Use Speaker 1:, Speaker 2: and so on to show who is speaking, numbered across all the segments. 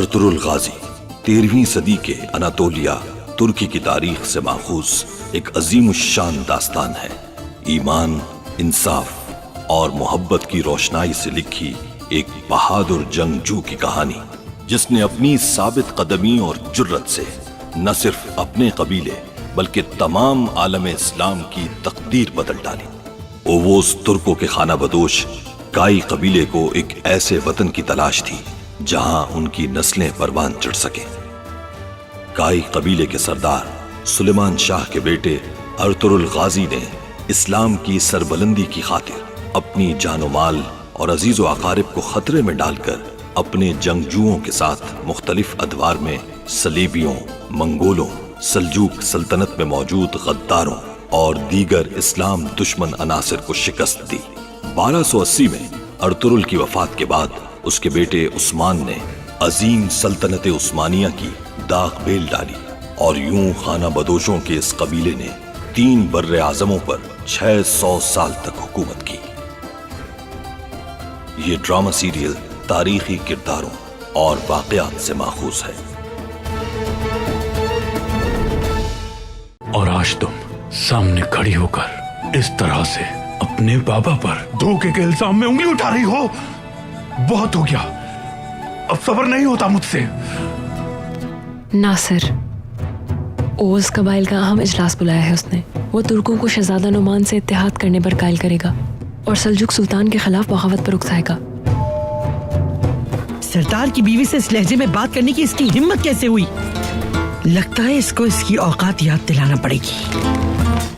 Speaker 1: Ertugrul गाजी 13वीं सदी के Anatolia तुर्की की तारीख से माखूज एक अजीम शान दास्तान है। ईमान, इंसाफ और मोहब्बत की रोशनाई से लिखी एक बहादुर जंगजू की कहानी, जिसने अपनी साबित कदमी और जुर्रत से न सिर्फ अपने कबीले बल्कि तमाम आलम इस्लाम की तकदीर बदल डाली। ओवोस तुर्कों के खाना बदोश काई कबीले को एक ऐसे वतन की तलाश थी जहां उनकी नस्लें परवान चढ़ सके। काई कबीले के सरदार सुलेमान शाह के बेटे अर्तुरुल गाजी ने इस्लाम की सरबलंदी की खातिर अपनी जानो माल और अजीजो अकारिब को खतरे में डालकर अपने जंगजुओं के साथ मुख्तलिफ अदवार में सलीबियों, मंगोलों, सल्जूक सल्तनत में मौजूद गद्दारों और दीगर इस्लाम दुश्मन अनासिर को शिकस्त दी। 1280 में अर्तुरुल की वफात के बाद उसके बेटे उस्मान ने अजीम सल्तनत उस्मानिया की दाग बेल डाली और यूं खाना बदोशों के इस कबीले ने 3 बर्रे आजमों पर 600 साल तक हुकूमत की। ये ड्रामा सीरियल तारीखी किरदारों और वाकयात से माखूज है।
Speaker 2: और आज तुम सामने खड़ी होकर इस तरह से अपने बाबा पर धोखे के इल्जाम में उंगली उठा रही हो। बहुत हो गया, अब सब्र नहीं होता मुझसे।
Speaker 3: नासिर, ओज कबाइल का अहम इजलास बुलाया है उसने। वो तुर्कों को शहजादा नुमान से इत्तेहाद करने पर कायल करेगा और सल्जुक सुल्तान के खिलाफ बगावत पर उकसाएगा।
Speaker 4: सरदार की बीवी से इस लहजे में बात करने की इसकी हिम्मत कैसे हुई? लगता है इसको इसकी औकात याद दिलाना पड़ेगी।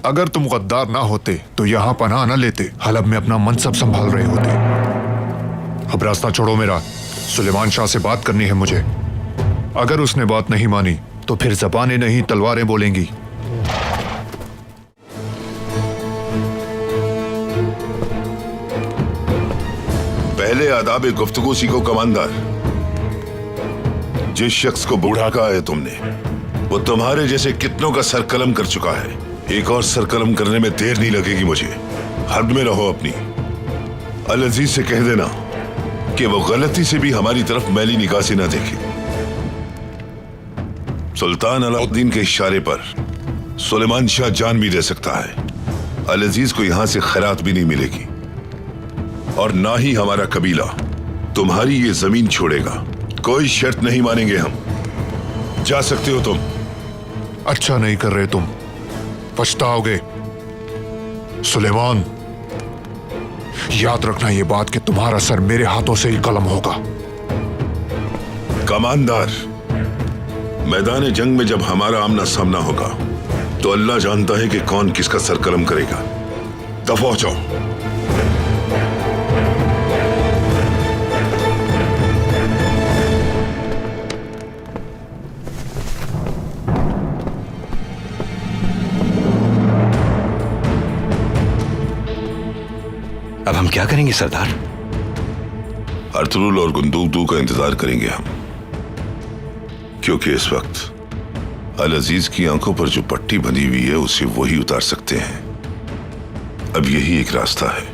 Speaker 5: अगर तुम गद्दार ना होते तो यहाँ पनाह न लेते, हलब में अपना मनसब संभाल रहे होते। अब रास्ता छोड़ो मेरा, सुलेमान शाह से बात करनी है मुझे। अगर उसने बात नहीं मानी तो फिर ज़बानें नहीं तलवारें बोलेंगी।
Speaker 6: पहले आदाब गुफ्तगू सीखो कमांडर। जिस शख्स को बूढ़ा कहा है तुमने, वो तुम्हारे जैसे कितनों का सरकलम कर चुका है। एक और सरकलम करने में देर नहीं लगेगी मुझे। हद में रहो अपनी। अल अजीज से कह देना कि वो गलती से भी हमारी तरफ मैली निगाह से ना देखे। सुल्तान अलाउद्दीन के इशारे पर सुलेमान शाह जान भी दे सकता है। अल अजीज को यहां से खैरात भी नहीं मिलेगी और ना ही हमारा कबीला तुम्हारी ये जमीन छोड़ेगा। कोई शर्त नहीं मानेंगे हम। जा सकते हो तुम।
Speaker 5: अच्छा नहीं कर रहे तुम, पछताओगे। सुलेमान, याद रखना ये बात कि तुम्हारा सर मेरे हाथों से ही कलम होगा।
Speaker 6: कमांडर, मैदान जंग में जब हमारा आमना सामना होगा तो अल्लाह जानता है कि कौन किसका सर कलम करेगा। दफा हो जाओ।
Speaker 7: अब हम क्या करेंगे सरदार?
Speaker 6: अर्तुरुल और गुंदूकदू का इंतजार करेंगे हम, क्योंकि इस वक्त अल अजीज की आंखों पर जो पट्टी बंधी हुई है उसे वही उतार सकते हैं। अब यही एक रास्ता है।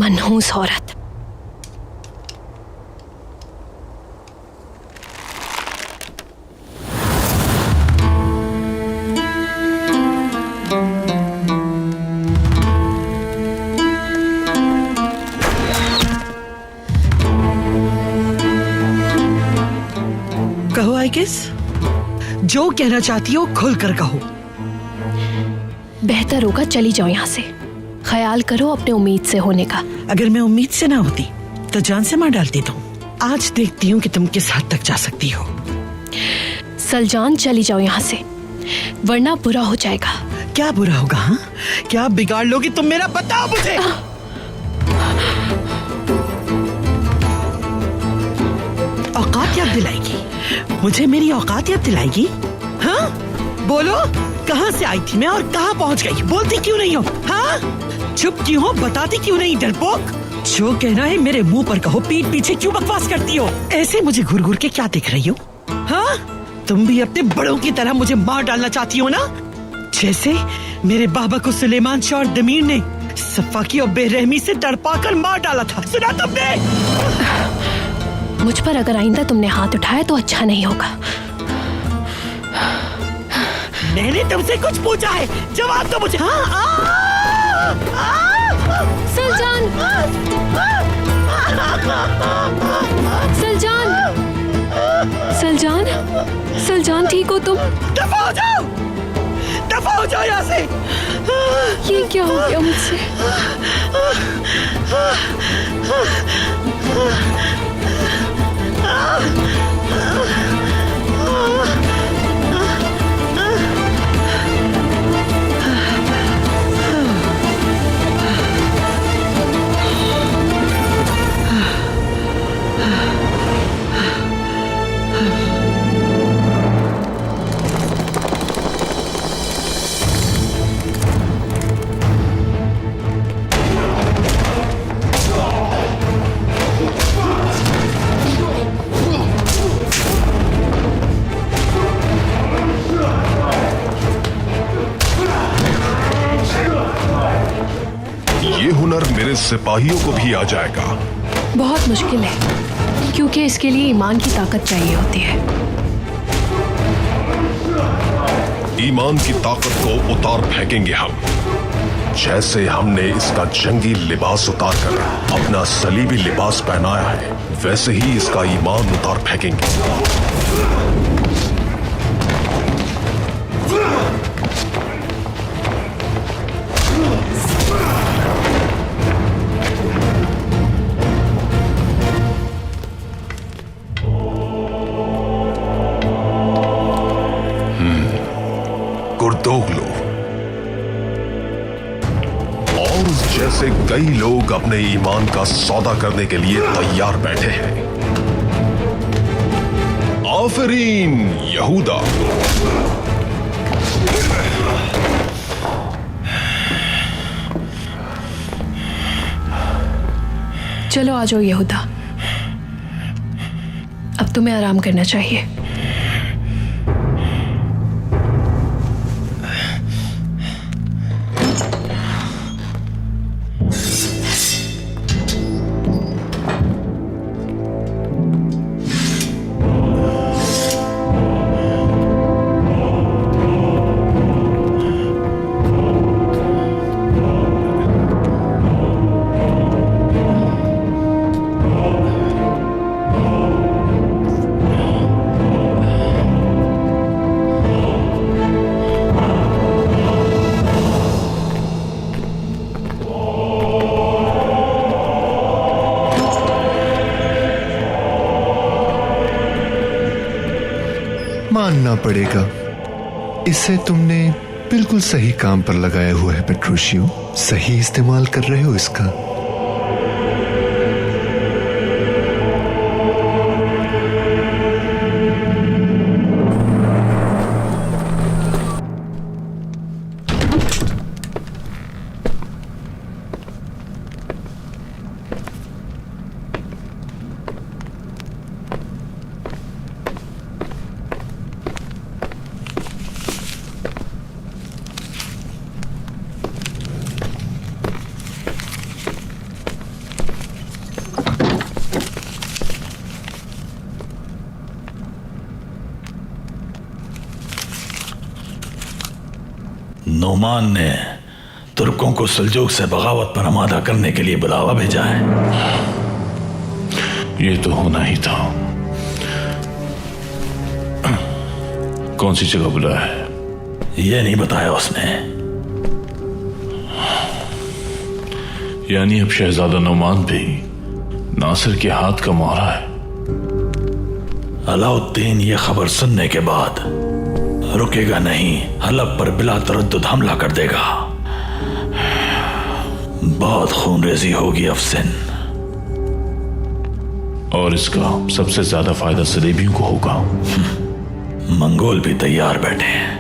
Speaker 3: मनहूस औरत।
Speaker 4: कहो आइकिस, जो कहना चाहती हो खुल कर कहो।
Speaker 3: बेहतर होगा चली जाओ यहाँ से। ख्याल करो अपने उम्मीद से होने का।
Speaker 4: अगर मैं उम्मीद से ना होती तो जान से मार डालती तुम। आज देखती हूँ कि तुम किस हद तक जा सकती हो।
Speaker 3: सलजान, चली जाओ यहाँ से, वरना बुरा हो जाएगा।
Speaker 4: क्या बुरा होगा? हाँ, क्या बिगाड़ लोगी तुम मेरा? बताओ मुझे। औकात याद दिलाएगी मुझे? मेरी औकात याद दिलाएगी? हाँ, बोलो, कहाँ से आई थी मैं और कहाँ पहुँच गई? बोलती क्यों नहीं हो? हाँ, चुप क्यों हो? बताती क्यों नहीं डरपोक? जो कहना है मेरे मुंह पर कहो, पीठ पीछे क्यों बकवास करती हो? ऐसे मुझे घूर घूर के क्या देख रही हो? हाँ, तुम भी अपने बड़ों की तरह मुझे मार डालना चाहती हो ना? जैसे मेरे बाबा को सुलेमान शाह और दमीर ने सफा की और बेरहमी से तड़पाकर मार डाला था। सुना तुमने?
Speaker 7: मुझ पर अगर आइंदा तुमने हाथ उठाया तो अच्छा नहीं होगा।
Speaker 4: मैंने तुमसे कुछ पूछा है, जवाब दो मुझे।
Speaker 7: सलजान! सलजान!
Speaker 3: सलजान, सलजान ठीक हो तुम?
Speaker 4: दफा हो जाओ, दफा हो जाओ यहाँ से।
Speaker 3: ये क्या हो गया मुझसे?
Speaker 8: ये हुनर मेरे सिपाहियों को भी आ जाएगा।
Speaker 7: बहुत मुश्किल है, क्योंकि इसके लिए ईमान की ताकत चाहिए होती है।
Speaker 8: ईमान की ताकत को उतार फेंकेंगे हम, जैसे हमने इसका जंगी लिबास उतार कर अपना सलीबी लिबास पहनाया है, वैसे ही इसका ईमान उतार फेंकेंगे। कुर्दोगलू और जैसे कई लोग अपने ईमान का सौदा करने के लिए तैयार बैठे हैं। आफरीन यहूदा।
Speaker 7: चलो आ जाओ यहूदा, अब तुम्हें आराम करना चाहिए।
Speaker 9: मानना पड़ेगा, इसे तुमने बिल्कुल सही काम पर लगाया हुआ है पेट्रोशियो। सही इस्तेमाल कर रहे हो इसका।
Speaker 2: नोमान ने तुर्कों को सल्जूक से बगावत पर आमादा करने के लिए बुलावा भेजा है। ये तो होना ही था। कौन सी जगह बुलाया है? ये नहीं बताया उसने। यानी अब शहजादा नोमान भी नासिर के हाथ का मोहरा है। अलाउद्दीन ये खबर सुनने के बाद रुकेगा नहीं, हलब पर बिला तरद्दुद हमला कर देगा। बहुत खूनरेजी होगी अफसिन, और इसका सबसे ज्यादा फायदा सलेबियों को होगा। मंगोल भी तैयार बैठे हैं।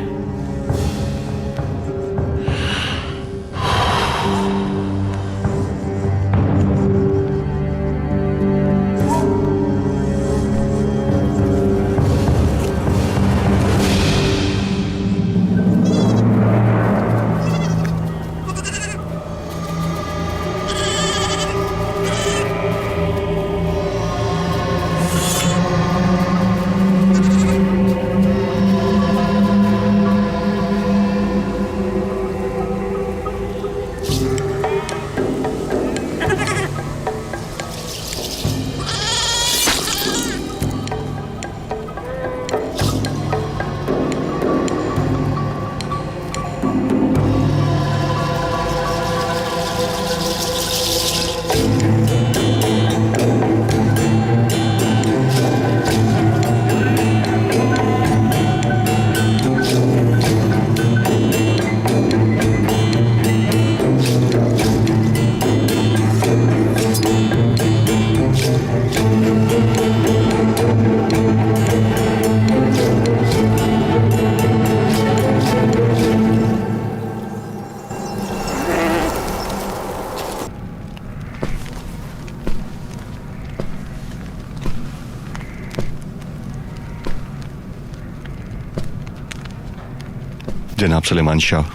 Speaker 9: जनाब सुलेमान शाह,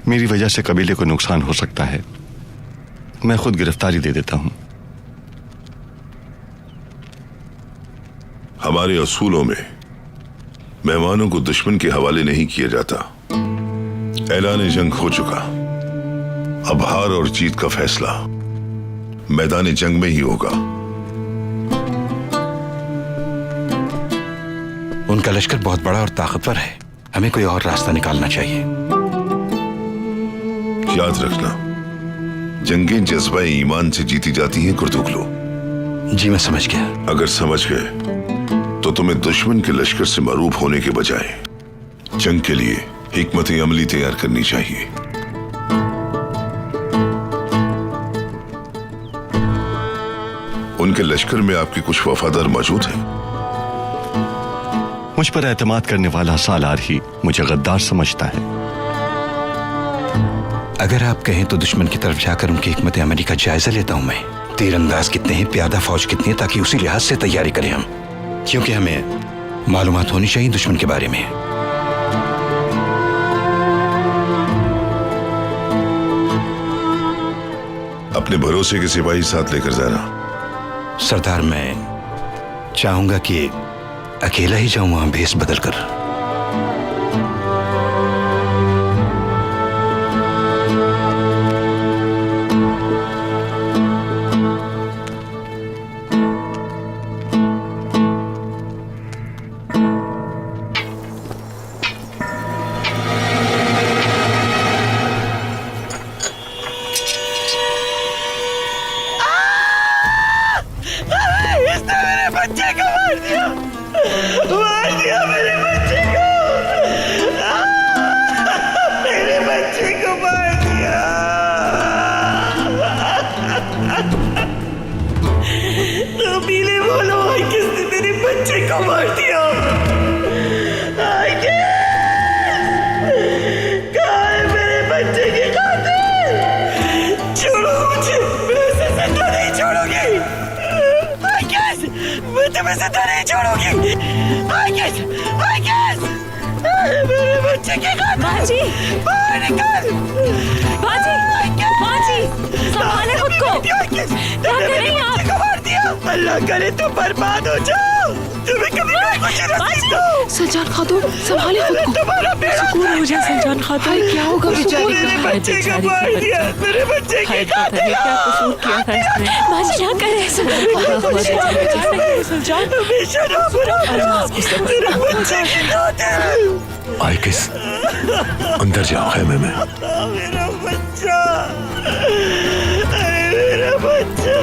Speaker 9: मेरी वजह से कबीले को नुकसान हो सकता है। मैं खुद गिरफ्तारी दे देता हूं।
Speaker 6: हमारे असूलों में मेहमानों को दुश्मन के हवाले नहीं किया जाता। ऐलान जंग हो चुका, अब हार और जीत का फैसला मैदान जंग में ही होगा।
Speaker 10: उनका लश्कर बहुत बड़ा और ताकतवर है, हमें कोई और रास्ता निकालना चाहिए।
Speaker 6: याद रखना, जंगें जज्बा ईमान से जीती जाती हैं कुर्तुगलू।
Speaker 10: जी मैं समझ गया।
Speaker 6: अगर समझ गए तो तुम्हें दुश्मन के लश्कर से मरूफ होने के बजाय जंग के लिए हिकमत अमली तैयार करनी चाहिए। उनके लश्कर में आपके कुछ वफादार मौजूद हैं।
Speaker 9: मुझ पर एतमाद करने वाला सालार ही मुझे गद्दार समझता है।
Speaker 10: अगर आप कहें तो दुश्मन की तरफ जाकर उनकी हिकमत अमली का जायजा लेता हूं मैं। तीरंदाज कितने हैं, प्यादा फौज कितनी है, ताकि उसी लिहाज से तैयारी करें हम, क्योंकि हमें मालूमात होनी चाहिए दुश्मन के बारे में।
Speaker 6: अपने भरोसे के सिपाही साथ लेकर जाना।
Speaker 10: सरदार, मैं चाहूंगा कि अकेला ही जाऊं वहां भेष बदल कर।
Speaker 4: अल्लाह करे तो बर्बाद हो जाओ। तुम्हें कभी
Speaker 3: सलजान खातून, संभाले खुद को। सुकून हो जाए सलजान खातून। क्या होगा बेचारी का?
Speaker 4: बच्चे को मार दिया, मेरे बच्चे की कातिल।
Speaker 3: क्या कसूर किया था इसने? बाजी क्या करे सलजान?
Speaker 4: मेरे बच्चे की कातिल।
Speaker 2: आई किस अंदर जाओ खैमे में।
Speaker 4: मेरा बच्चा, मेरा बच्चा।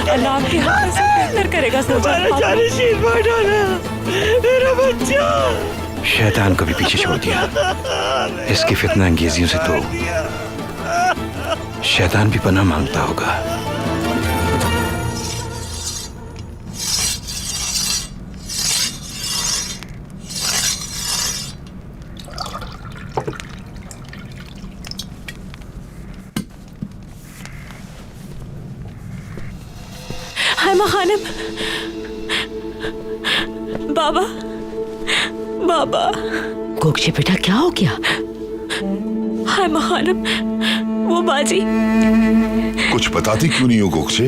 Speaker 3: अल्लाह आपके हाथ से बेहतर करेगा सलजान खातून।
Speaker 4: मेरा बच्चा।
Speaker 10: शैतान को भी पीछे छोड़ दिया। इसकी फितना अंगेजियों से तो शैतान भी पनाह मांगता होगा।
Speaker 3: खानम, बाबा, बाबा।
Speaker 4: गोगशे बेटा, क्या हो गया?
Speaker 3: हाय खानम, वो बाजी।
Speaker 6: कुछ बताती क्यों नहीं हो गोगशे?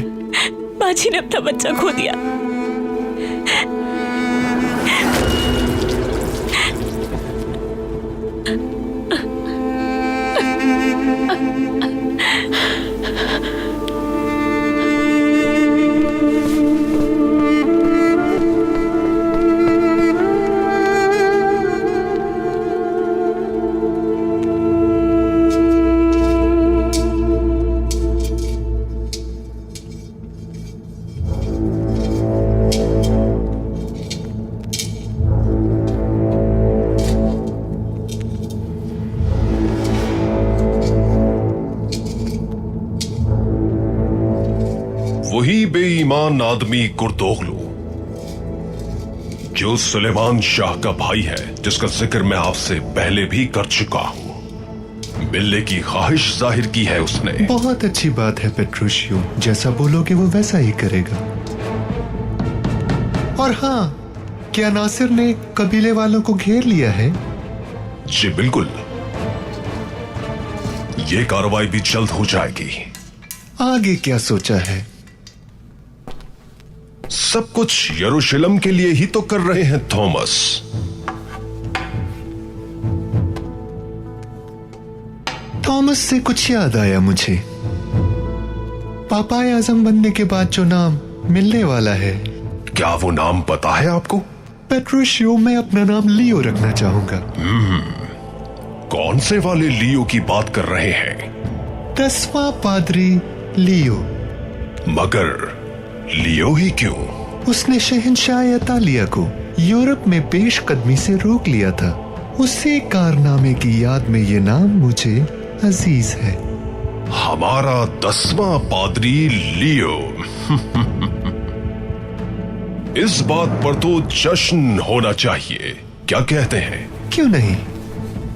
Speaker 3: बाजी ने अपना बच्चा खो दिया।
Speaker 8: वही बेईमान आदमी कुर्तोगलू जो सुलेमान शाह का भाई है, जिसका जिक्र मैं आपसे पहले भी कर चुका हूं। मिलने की ख्वाहिश जाहिर की है उसने।
Speaker 9: बहुत अच्छी बात है पेट्रोशियो, जैसा बोलोगे वो वैसा ही करेगा। और हाँ, क्या नासिर ने कबीले वालों को घेर लिया है?
Speaker 8: जी बिल्कुल, ये कार्रवाई भी जल्द हो जाएगी।
Speaker 9: आगे क्या सोचा है?
Speaker 8: सब कुछ यरूशलेम के लिए ही तो कर रहे हैं थॉमस।
Speaker 9: थॉमस से कुछ याद आया मुझे। पापाए आजम बनने के बाद जो नाम मिलने वाला है।
Speaker 8: क्या वो नाम पता है आपको?
Speaker 9: पेट्रोशियो, मैं अपना नाम लियो रखना चाहूंगा।
Speaker 8: कौन से वाले लियो की बात कर रहे हैं?
Speaker 9: 10वां पादरी लियो।
Speaker 8: मगर लियो ही क्यों?
Speaker 9: उसने शहंशाह अतालिया को यूरोप में पेशकदमी से रोक लिया था। उसी कारनामे की याद में ये नाम मुझे अजीज है।
Speaker 8: हमारा 10वां पादरी लियो। इस बात पर तो जश्न होना चाहिए, क्या कहते हैं?
Speaker 9: क्यों नहीं,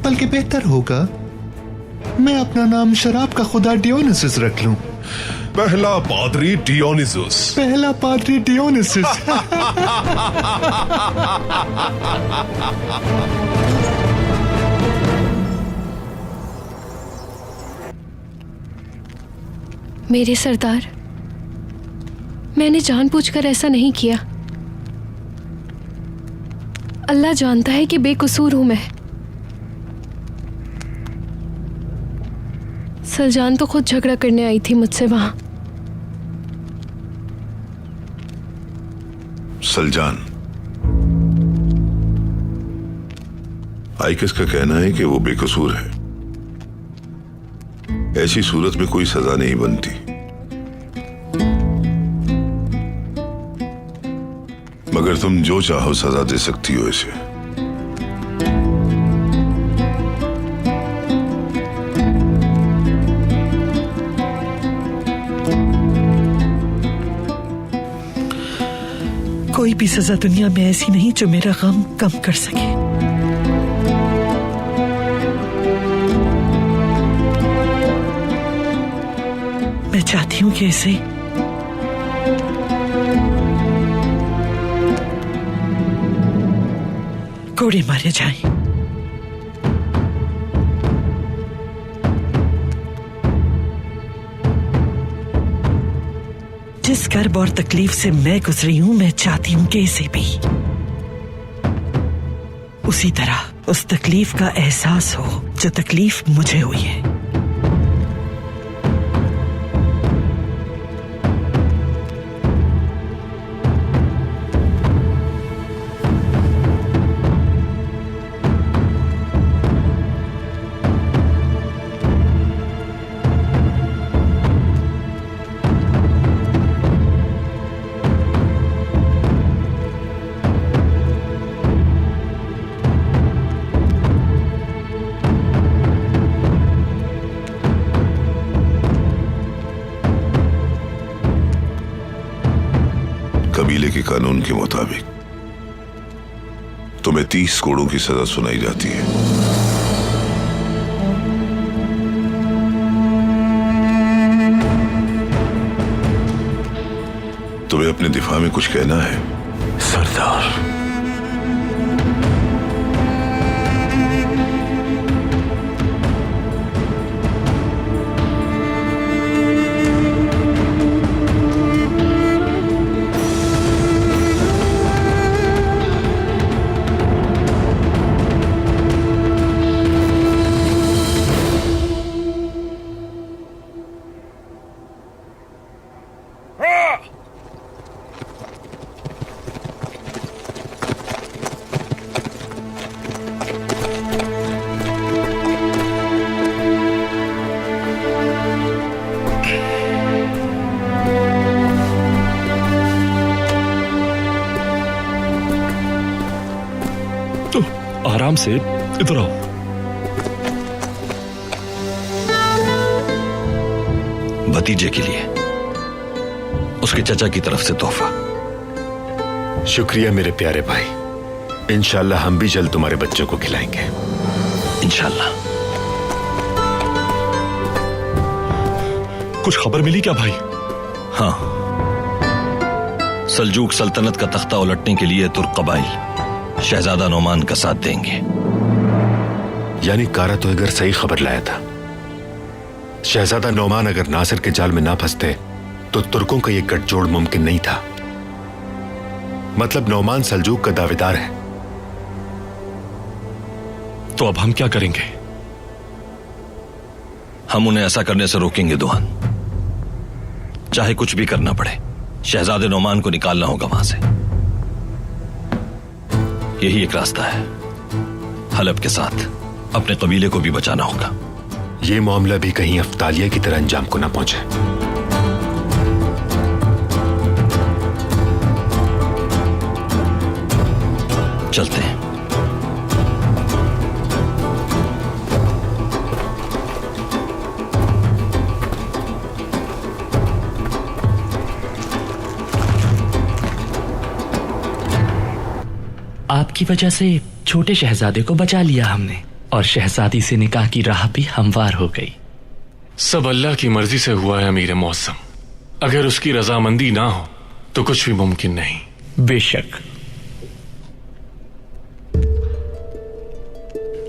Speaker 9: बल्कि बेहतर होगा मैं अपना नाम शराब का खुदा डियोनिसस रख लूं।
Speaker 8: पहला पादरी डियोनिसस।
Speaker 9: पहला पादरी डियोनिसस।
Speaker 7: मेरे सरदार, मैंने जानबूझकर ऐसा नहीं किया। अल्लाह जानता है कि बेकसूर हूं मैं। सलजान तो खुद झगड़ा करने आई थी मुझसे वहां।
Speaker 6: सलजान, आइकस का कहना है कि वो बेकसूर है। ऐसी सूरत में कोई सजा नहीं बनती। मगर तुम जो चाहो सजा दे सकती हो इसे।
Speaker 4: कोई भी सजा दुनिया में ऐसी नहीं जो मेरा गम कम कर सके। मैं चाहती हूं कि इसे कोड़े मारे जाएं। जिस कर्ब और तकलीफ से मैं गुजरी हूं, मैं चाहती हूं कि इसे भी उसी तरह उस तकलीफ का एहसास हो जो तकलीफ मुझे हुई है।
Speaker 6: कबीले के कानून के मुताबिक तुम्हें 30 कोड़ों की सजा सुनाई जाती है। तुम्हें अपने दिफा में कुछ कहना है?
Speaker 2: सरदार,
Speaker 11: आराम से, इधर आओ।
Speaker 1: भतीजे के लिए उसके चचा की तरफ से तोहफा।
Speaker 11: शुक्रिया मेरे प्यारे भाई। इंशाल्लाह हम भी जल्द तुम्हारे बच्चों को खिलाएंगे।
Speaker 1: इंशाल्लाह।
Speaker 11: कुछ खबर मिली क्या भाई?
Speaker 1: हाँ, सल्जूक सल्तनत का तख्ता उलटने के लिए तुर्क कबाइल शहजादा नोमान का साथ देंगे।
Speaker 11: यानी कारा तो अगर सही खबर लाया था। शहजादा नोमान अगर नासिर के जाल में ना फंसते तो तुर्कों का यह गठजोड़ मुमकिन नहीं था। मतलब नोमान सल्जूक का दावेदार है। तो अब हम क्या करेंगे?
Speaker 1: हम उन्हें ऐसा करने से रोकेंगे दुहान, चाहे कुछ भी करना पड़े। शहजादे नोमान को निकालना होगा वहां से। यही एक रास्ता है। हलब के साथ अपने कबीले को भी बचाना होगा।
Speaker 11: यह मामला भी कहीं अफ्तालिया की तरह अंजाम को ना पहुंचे।
Speaker 1: चलते हैं।
Speaker 12: आपकी वजह से छोटे शहजादे को बचा लिया हमने और शहजादी से निकाह की राह भी हमवार हो गई।
Speaker 2: सब अल्लाह की मर्जी से हुआ है अमीर मौसम। अगर उसकी रजामंदी ना हो तो कुछ भी मुमकिन नहीं।
Speaker 12: बेशक,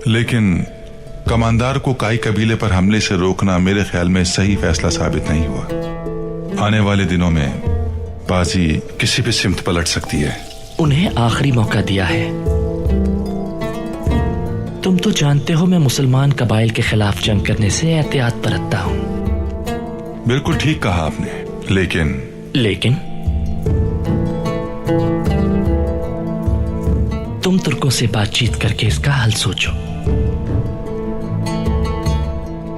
Speaker 13: लेकिन कमांदार को काई कबीले पर हमले से रोकना मेरे ख्याल में सही फैसला साबित नहीं हुआ। आने वाले दिनों में बाजी किसी भी सिमत पलट सकती है।
Speaker 12: उन्हें आखिरी मौका दिया है। तुम तो जानते हो मैं मुसलमान कबाइल के खिलाफ जंग करने से एहतियात बरतता हूं।
Speaker 13: बिल्कुल ठीक कहा आपने, लेकिन
Speaker 12: तुम तुर्कों से बातचीत करके इसका हल सोचो।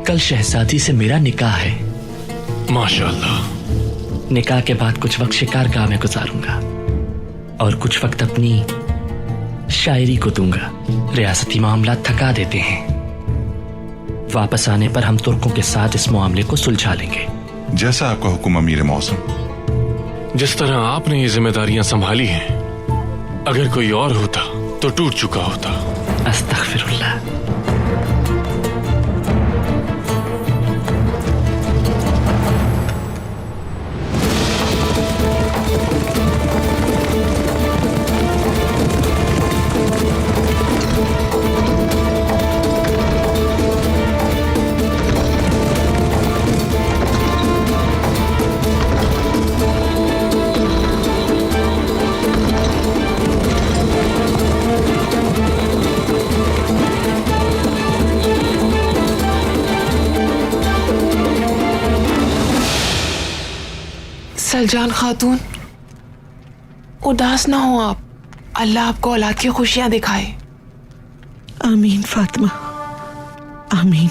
Speaker 12: कल शहजादी से मेरा निकाह है।
Speaker 2: माशाअल्लाह।
Speaker 12: निकाह के बाद कुछ वक्त शिकारगाह में गुजारूंगा और कुछ वक्त अपनी शायरी को दूंगा। रियासती मामला थका देते हैं। वापस आने पर हम तुर्कों के साथ इस मामले को सुलझा लेंगे।
Speaker 13: जैसा आपका हुक्म अमीर मौसम।
Speaker 2: जिस तरह आपने ये जिम्मेदारियां संभाली हैं, अगर कोई और होता तो टूट चुका होता।
Speaker 12: अस्तगफिरुल्लाह।
Speaker 14: सलजान खातून, उदास ना हो आप। अल्लाह आपको औलाद की खुशियां दिखाए।
Speaker 4: आमीन फातिमा, आमीन।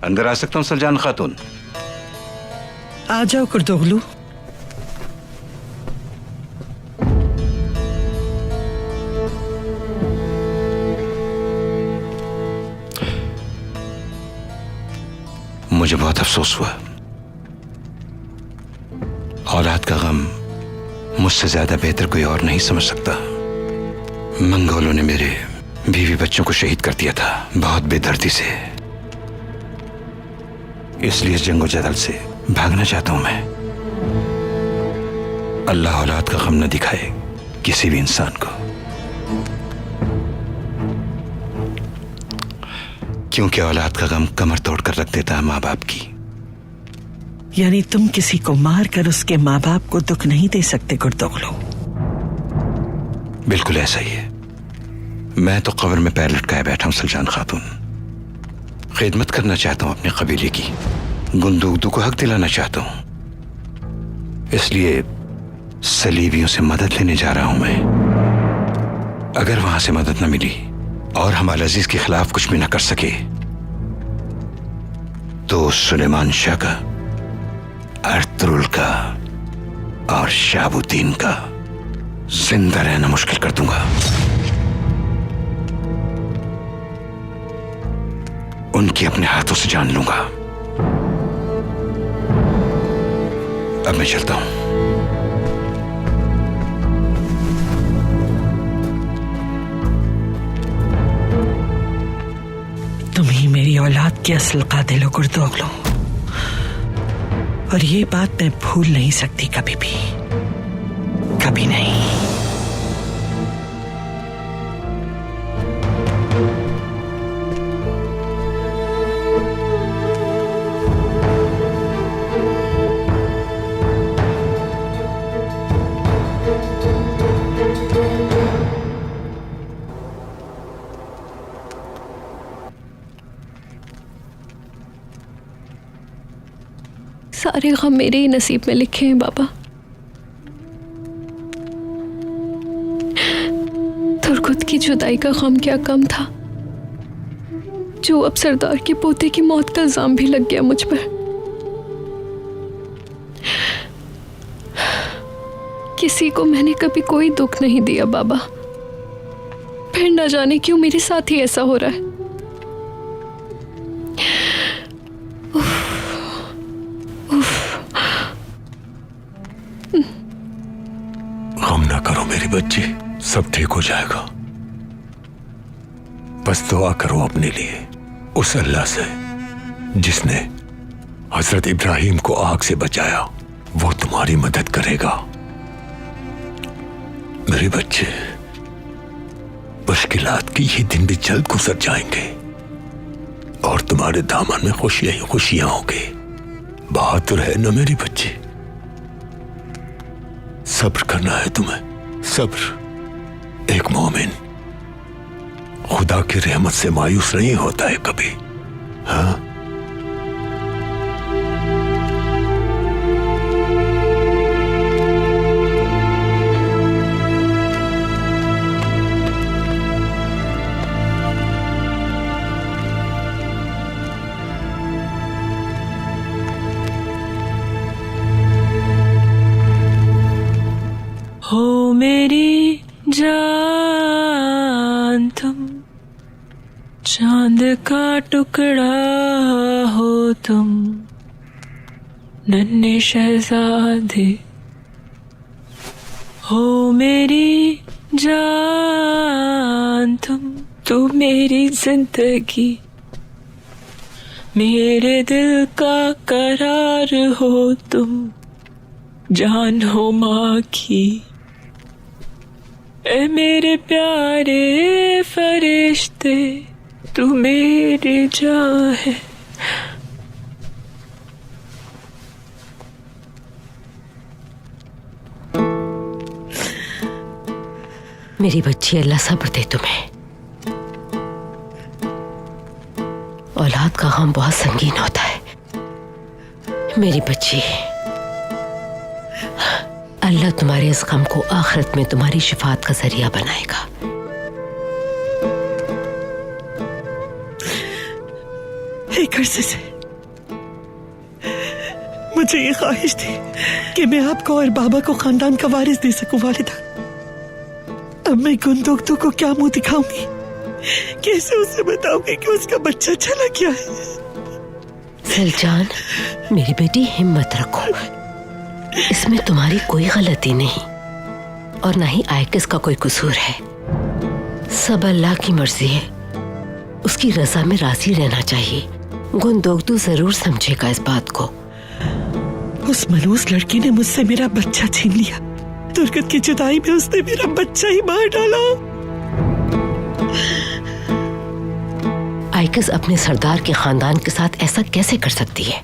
Speaker 10: अंदर आ सकता हूं सलजान खातून?
Speaker 4: आ जाओ कुर्दोगलू।
Speaker 10: मुझे बहुत अफसोस हुआ। औलाद का गम मुझसे ज्यादा बेहतर कोई और नहीं समझ सकता। मंगोलों ने मेरे बीवी बच्चों को शहीद कर दिया था, बहुत बेदर्दी से। इसलिए इस जंगो जदल से भागना चाहता हूं मैं। अल्लाह औलाद का गम न दिखाए किसी भी इंसान को, क्योंकि औलाद का गम कमर तोड़ कर रख देता है माँ बाप की।
Speaker 4: यानी तुम किसी को मार कर उसके माँ बाप को दुख नहीं दे सकते कुर्दोगलू?
Speaker 10: बिल्कुल ऐसा ही है। मैं तो कब्र में पैर लटकाए बैठा हूं सलजान खातून। खिदमत करना चाहता हूं अपने कबीले की, गुंदुगदू को हक दिलाना चाहता हूं। इसलिए सलीबियों से मदद लेने जा रहा हूं मैं। अगर वहां से मदद न मिली और हम अल-अजीज के खिलाफ कुछ भी न कर सके तो सुलेमान शाह का, अर्तुगरुल का और शाहबुद्दीन का जिंदा रहना मुश्किल कर दूंगा। उनकी अपने हाथों से जान लूंगा। अब मैं चलता हूं।
Speaker 4: तुम ही मेरी औलाद के असल कातिल हो गुर्दोगलो, और ये बात मैं भूल नहीं सकती कभी भी, कभी नहीं।
Speaker 3: सारे गम मेरे ही नसीब में लिखे हैं बाबा। तुर्कुत की जुदाई का गम क्या कम था, जो अब सरदार के पोते की मौत का इल्जाम भी लग गया मुझ पर। किसी को मैंने कभी कोई दुख नहीं दिया बाबा, फिर न जाने क्यों मेरे साथ ही ऐसा हो रहा है।
Speaker 1: गम ना करो मेरी बच्ची, सब ठीक हो जाएगा। बस दुआ करो अपने लिए उस अल्लाह से जिसने हजरत इब्राहिम को आग से बचाया, वो तुम्हारी मदद करेगा। मेरे बच्चे, मुश्किलात की ये दिन भी जल्द गुजर जाएंगे और तुम्हारे दामन में खुशियां ही खुशियां होंगी। बहादुर है ना मेरी बच्ची, सब्र करना है तुम्हें, सब्र। एक मोमिन खुदा की रहमत से मायूस नहीं होता है कभी। हाँ,
Speaker 3: हो मेरी जान तुम, चांद का टुकड़ा हो तुम, नन्हे शहजादे। हो मेरी जान तुम, तू मेरी जिंदगी, मेरे दिल का करार हो तुम, जान हो माँ की। ए मेरे प्यारे फरिश्ते, तू मेरी जान है।
Speaker 15: मेरी बच्ची, अल्लाह सब्र दे तुम्हें। औलाद का गम बहुत संगीन होता है मेरी बच्ची। अल्लाह तुम्हारे इस गम को आखिरत में तुम्हारी शिफात का जरिया बनाएगा।
Speaker 4: एक अरसे से मुझे ये ख्वाहिश थी कि मैं आपको और बाबा को खानदान का वारिस दे सकूं वालिदा। अब मैं गुंदोगतू को क्या मुंह दिखाऊंगी, कैसे उसे बताऊंगी कि उसका बच्चा चला गया है।
Speaker 15: सलजान, मेरी बेटी हिम्मत रखो, इसमें तुम्हारी कोई गलती नहीं और ना ही आयकिस का कोई कसूर है। सब अल्लाह की मर्जी है, उसकी रजा में राजी रहना चाहिए। गुंदोगतू जरूर समझेगा इस बात को।
Speaker 4: उस मनूस लड़की ने मुझसे मेरा बच्चा छीन लिया। तुर्कत की जुदाई में उसने मेरा बच्चा ही मार डाला।
Speaker 15: आयकिस अपने सरदार के खानदान के साथ ऐसा कैसे कर सकती है?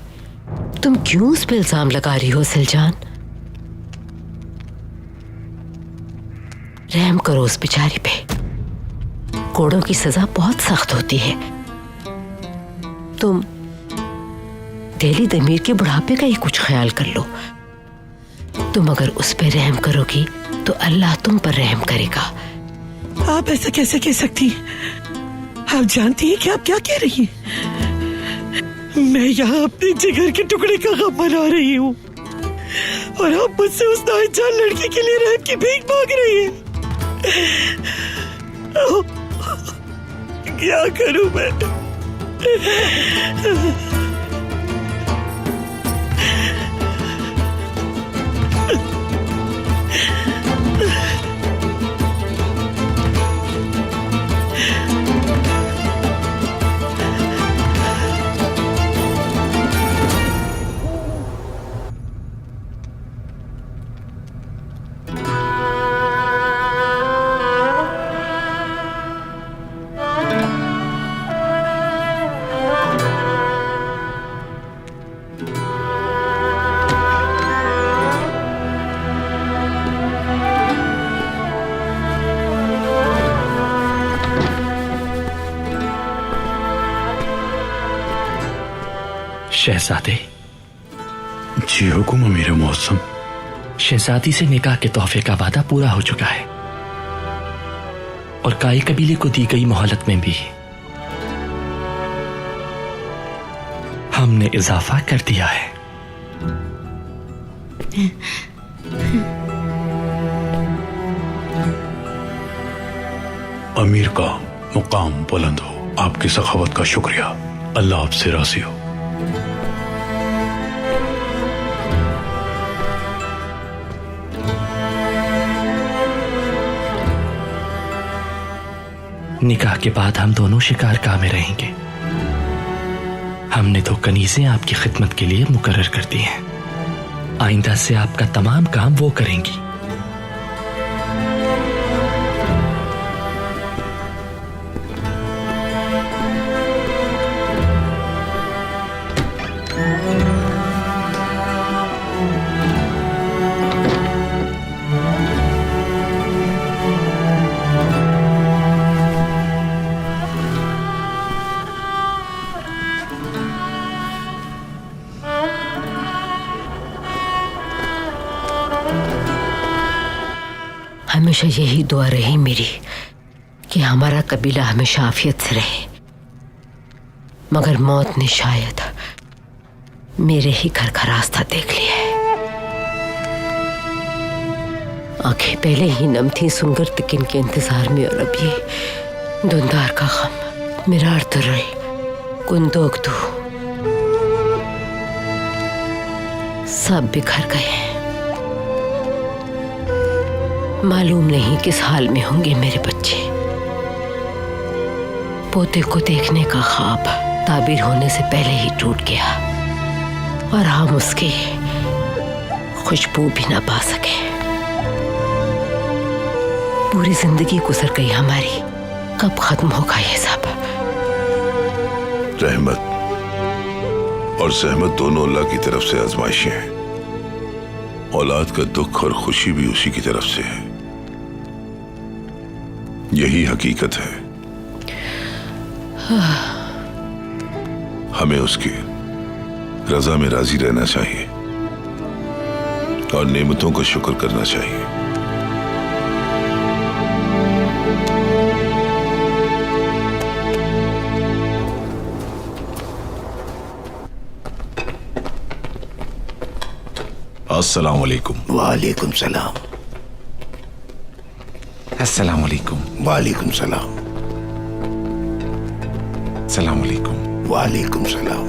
Speaker 15: तुम क्यों उस पर इल्जाम लगा रही हो सिलजान? रहम करो उस बेचारी पे। कोड़ों की सजा बहुत सख्त होती है। तुम दिली दमीर के बुढ़ापे का ही कुछ ख्याल कर लो। तुम अगर उस पे रहम करोगी तो अल्लाह तुम पर रहम करेगा।
Speaker 4: आप ऐसा कैसे कह सकती हैं? आप जानती हैं कि आप क्या कह रही हैं? मैं यहाँ अपने जिगर के टुकड़े का गम मना रही हूँ और अब मुझसे उस नाजान लड़की के लिए रहम की भीख मांग रही है। क्या करूं मैं?
Speaker 12: शहजादे।
Speaker 2: जी हुकुम अमीर मौसम।
Speaker 12: शहजादी से निकाह के तोहफे का वादा पूरा हो चुका है और काई कबीले को दी गई मोहलत में भी हमने इजाफा कर दिया है।
Speaker 2: अमीर का मुकाम बुलंद हो। आपकी सखावत का शुक्रिया। अल्लाह आपसे राजी हो।
Speaker 12: निकाह के बाद हम दोनों शिकारगाह में रहेंगे। हमने तो कनीज़ें आपकी खिदमत के लिए मुकर्रर कर दी हैं। आइंदा से आपका तमाम काम वो करेंगी।
Speaker 15: हमेशा यही दुआ रही मेरी कि हमारा कबीला हमेशा आफियत से रहे, मगर मौत ने शायद मेरे ही घर का रास्ता देख लिया है। आंखें पहले ही नम थी सुंगर तकिन के इंतजार में, और अब ये धुंधार का गम मेरा अर्तुरल कुंदोक दू सब बिखर गए हैं। मालूम नहीं किस हाल में होंगे मेरे बच्चे। पोते को देखने का ख्वाब ताबीर होने से पहले ही टूट गया और हम उसकी खुशबू भी ना पा सके। पूरी जिंदगी गुजर गई हमारी, कब खत्म होगा ये सब?
Speaker 6: रहमत और सहमत दोनों अल्लाह की तरफ से आजमाइशें हैं। औलाद का दुख और खुशी भी उसी की तरफ से है। यही हकीकत है। हमें उसकी रजा में राजी रहना चाहिए और नेमतों का शुक्र करना चाहिए।
Speaker 16: अस्सलाम वालेकुम।
Speaker 17: वालेकुम सलाम।
Speaker 16: अस्सलाम वालेकुम।
Speaker 17: वालेकुम सलाम।
Speaker 16: अस्सलाम वालेकुम।
Speaker 17: वालेकुम सलाम।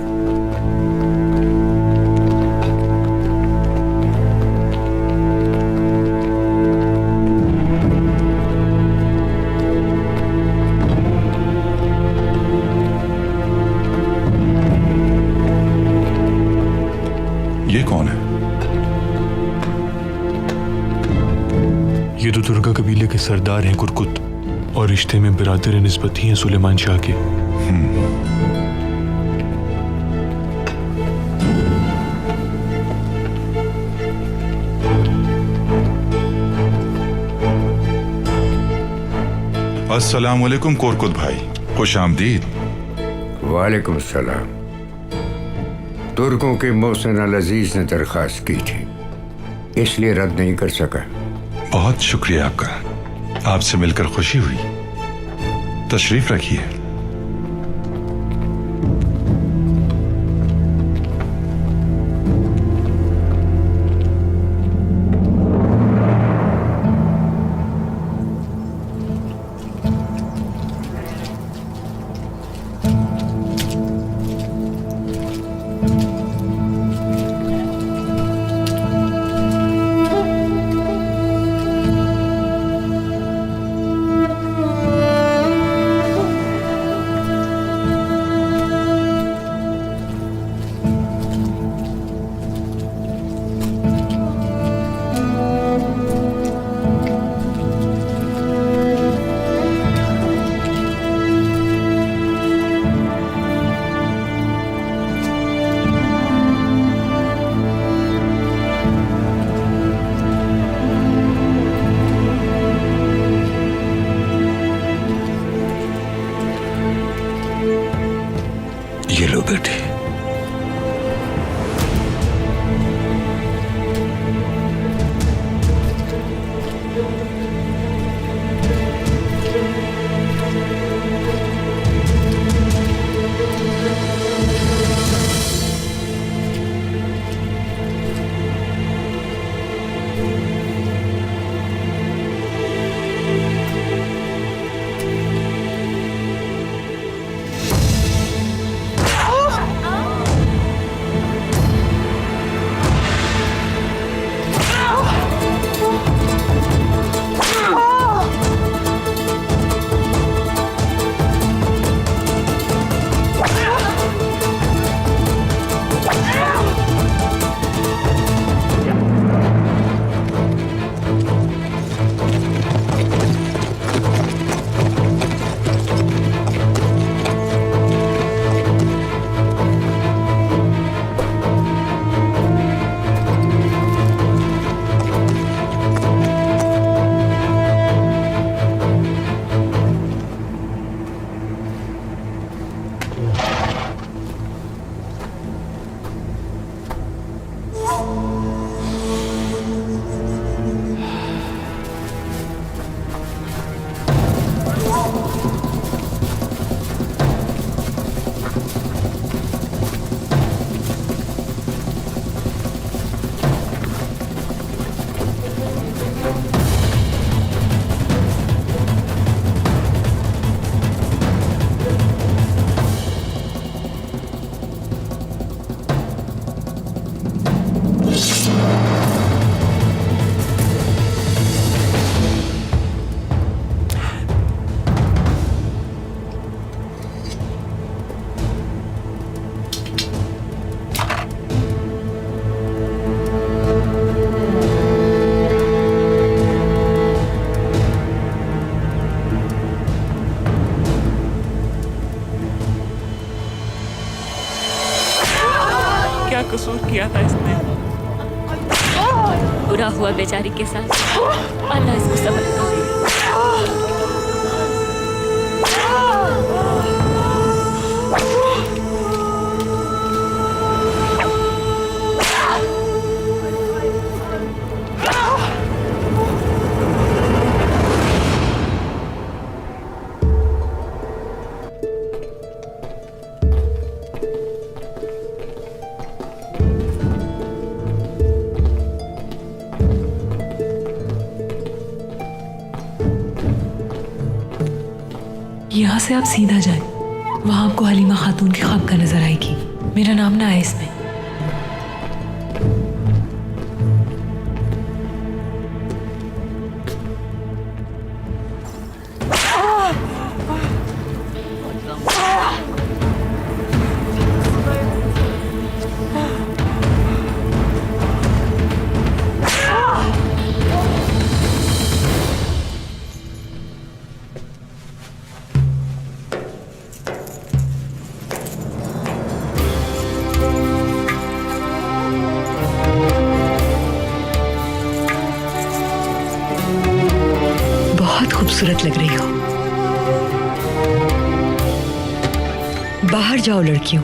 Speaker 13: ये कौन है?
Speaker 18: ये तो दुर्गा कबीले के सरदार हैं कुरकुत, और रिश्ते में बिरादर निस्बत ही हैं सुलेमान शाह के।
Speaker 13: अस्सलाम वालेकुम कोरकुत भाई, खुश आमदीद।
Speaker 17: वालेकुम सलाम। तुर्कों के मोहसिन अल अजीज ने दरखास्त की थी, इसलिए रद्द नहीं कर सका।
Speaker 13: बहुत शुक्रिया आपका, आपसे मिलकर खुशी हुई। तशरीफ रखिए।
Speaker 19: क्या कसूर किया था इसने?
Speaker 20: बुरा हुआ बेचारी के साथ। अल्लाह इसको सब्र दे।
Speaker 3: यहाँ से आप सीधा जाएं, वहां आपको हलीमा खातून की ख्वाबगाह नजर आएगी। मेरा नाम ना है इसमें। बहुत खूबसूरत लग रही हो। बाहर जाओ लड़कियों।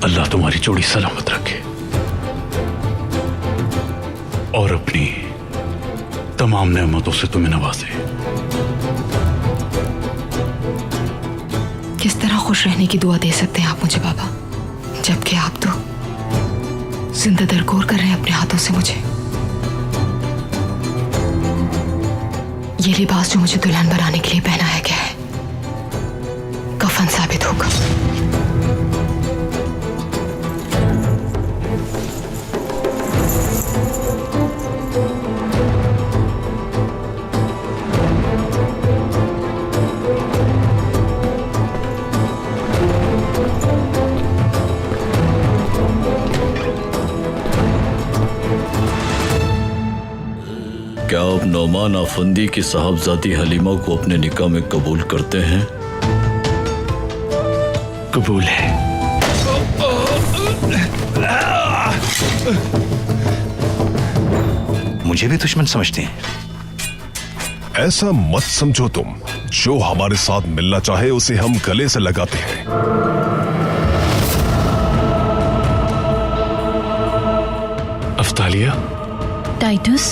Speaker 2: अल्लाह तुम्हारी जोड़ी सलामत रखे और अपनी तमाम नेमतों से तुम्हें नवाजे।
Speaker 14: किस तरह खुश रहने की दुआ दे सकते हैं आप मुझे बाबा, जबकि आप तो जिंदा दरगोर कर रहे हैं अपने हाथों से मुझे। ये लिबास जो मुझे दुल्हन बनाने के लिए पहनाया गया है, कफन साबित होगा।
Speaker 21: क्या आप नौमान आफंदी की साहबजादी हलीमा को अपने निकाह में कबूल करते हैं?
Speaker 2: कबूल है।
Speaker 10: मुझे भी दुश्मन समझते हैं?
Speaker 8: ऐसा मत समझो तुम। जो हमारे साथ मिलना चाहे उसे हम गले से लगाते हैं।
Speaker 2: अफ्तालिया,
Speaker 7: टाइटस,